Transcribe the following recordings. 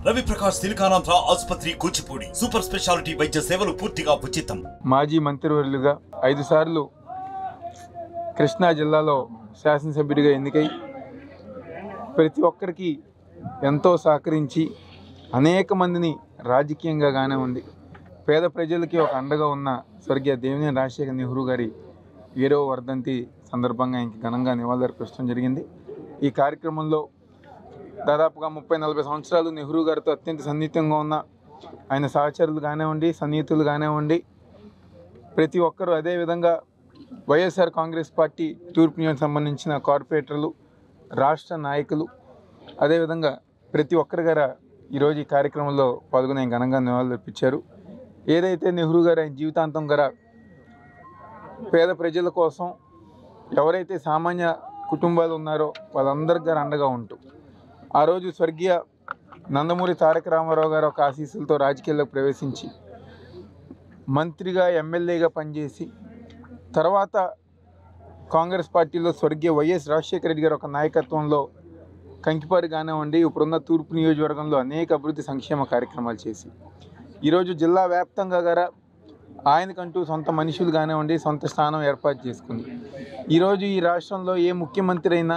రవి ప్రకాష్ సిలికానాంధ్ర ఆసుపత్రి Kuchipudi super speciality వైద్య సేవలు పూర్తిగా ఉచితం. మాజీ మంత్రివర్యులుగా 5 సార్లు కృష్ణా జిల్లాలో శాసనసభ్యుడిగా ఎన్నికై ప్రతి ఒక్కరికి ఎంతో సహకరించి అనేక మందిని రాజకీయంగా కానివ్వండి పేద ప్రజలకి ఒక అండగా ఉన్న స్వర్గీయ దేవినేని రాజశేఖర నెహ్రూ గారి 7వ వర్ధంతి సందర్భంగా ఆయనకి ఘనంగా నివాళులర్పించడం జరిగింది. ఈ కార్యక్రమంలో దాదాపుగా 30-40 సంవత్సరాలు నెహ్రూ గారితో అత్యంత సన్నిహితంగా ఉన్న ఆయన సహచరులు కానివ్వండి, సన్నిహితులు కానివ్వండి, ప్రతి ఒక్కరూ అదేవిధంగా వైఎస్ఆర్ కాంగ్రెస్ పార్టీ తూర్పు నియోజకవర్గానికి సంబంధించిన కార్పొరేటర్లు, రాష్ట్ర నాయకులు, అదేవిధంగా ప్రతి ఒక్కరి గారు ఈరోజు ఈ కార్యక్రమంలో పాల్గొని ఘనంగా నివాళులర్పించారు. ఏదైతే నెహ్రూ గారు ఆయన జీవితాంతం గారు పేద ప్రజల కోసం ఎవరైతే సామాన్య కుటుంబాలు ఉన్నారో వాళ్ళందరి గారు అండగా ఉంటూ ఆ రోజు స్వర్గీయ నందమూరి తారక రామారావు గారు ఒక ఆశీస్సులతో రాజకీయాల్లోకి ప్రవేశించి మంత్రిగా, ఎమ్మెల్యేగా పనిచేసి తర్వాత కాంగ్రెస్ పార్టీలో స్వర్గీయ వైఎస్ రాజశేఖర రెడ్డి గారు ఒక నాయకత్వంలో కంకిపాడు కానివ్వండి, ఇప్పుడున్న తూర్పు నియోజకవర్గంలో అనేక అభివృద్ధి సంక్షేమ కార్యక్రమాలు చేసి ఈరోజు జిల్లా వ్యాప్తంగా గారా ఆయనకంటూ సొంత మనుషులు కానివ్వండి సొంత స్థానం ఏర్పాటు చేసుకుంది. ఈరోజు ఈ రాష్ట్రంలో ఏ ముఖ్యమంత్రి అయినా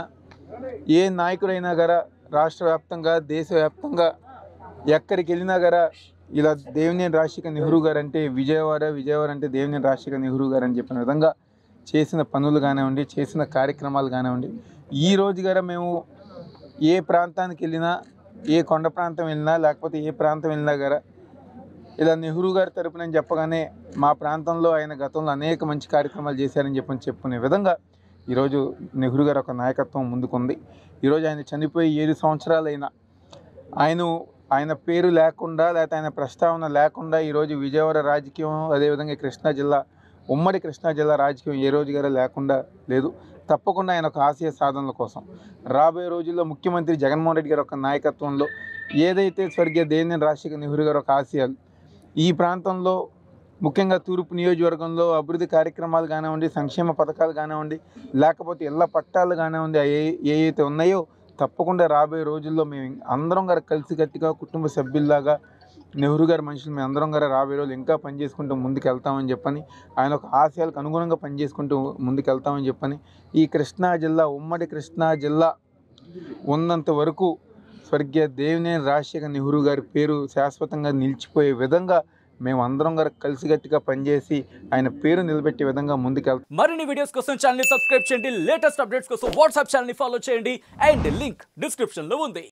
ఏ నాయకుడైనా గారా రాష్ట్ర వ్యాప్తంగా దేశవ్యాప్తంగా ఎక్కడికి వెళ్ళినా గారా ఇలా దేవినేని రాజశేఖర నెహ్రూ గారు అంటే విజయవాడ అంటే దేవినేని రాజశేఖర నెహ్రూ గారు అని చెప్పిన విధంగా చేసిన పనులు కానివ్వండి, చేసిన కార్యక్రమాలు కానివ్వండి, ఈ రోజు గారా మేము ఏ ప్రాంతానికి వెళ్ళినా, ఏ కొండ ప్రాంతం వెళ్ళినా లేకపోతే ఏ ప్రాంతం వెళ్ళినా గారా ఇలా నెహ్రూ గారి తరపున చెప్పగానే మా ప్రాంతంలో ఆయన గతంలో అనేక మంచి కార్యక్రమాలు చేశారని చెప్పుకునే విధంగా ఈరోజు నెహ్రూ గారు ఒక నాయకత్వం ముందుకుంది. ఈరోజు ఆయన చనిపోయి 7 సంవత్సరాలైనా ఆయన పేరు లేకుండా లేకపోతే ఆయన ప్రస్తావన లేకుండా ఈరోజు విజయవాడ రాజకీయం, అదేవిధంగా కృష్ణా జిల్లా, ఉమ్మడి కృష్ణా జిల్లా రాజకీయం ఏ రోజు గారు లేకుండా లేదు. తప్పకుండా ఆయన ఒక ఆశయ సాధనల కోసం రాబోయే రోజుల్లో ముఖ్యమంత్రి జగన్మోహన్ రెడ్డి గారు ఒక నాయకత్వంలో ఏదైతే స్వర్గీయ దేవినేని రాజశేఖర నెహ్రూ గారు ఒక ఆశయాలు ఈ ప్రాంతంలో ముఖ్యంగా తూర్పు నియోజకవర్గంలో అభివృద్ధి కార్యక్రమాలు కానివ్వండి, సంక్షేమ పథకాలు కానివ్వండి, లేకపోతే ఇళ్ల పట్టాలు కానివ్వండి, ఏవైతే ఉన్నాయో తప్పకుండా రాబోయే రోజుల్లో మేము అందరం గారు కలిసికట్టుగా కుటుంబ సభ్యుల్లాగా నెహ్రూ గారి మనుషులు మేము అందరం గారు రాబోయే రోజులు ఇంకా పనిచేసుకుంటూ ముందుకు వెళ్తామని చెప్పని, ఆయన ఒక ఆశయాలకు అనుగుణంగా పనిచేసుకుంటూ ముందుకు వెళ్తామని చెప్పని, ఈ కృష్ణా జిల్లా, ఉమ్మడి కృష్ణా జిల్లా ఉన్నంత వరకు స్వర్గీయ దేవినేని రాజశేఖర నెహ్రూ గారి పేరు శాశ్వతంగా నిలిచిపోయే విధంగా మేము అందరం గారు కలిసిగట్టిగా పనిచేసి ఆయన పేరు నిలబెట్టే విధంగా ముందుకెళ్తాం. మరిన్ని వీడియోస్ కోసం ఛానల్ ని సబ్స్క్రైబ్ చేయండి, లేటెస్ట్ అప్డేట్స్ కోసం వాట్సాప్ ఛానల్ ని ఫాలో చేయండి అండ్ లింక్ డిస్క్రిప్షన్ లో ఉంది.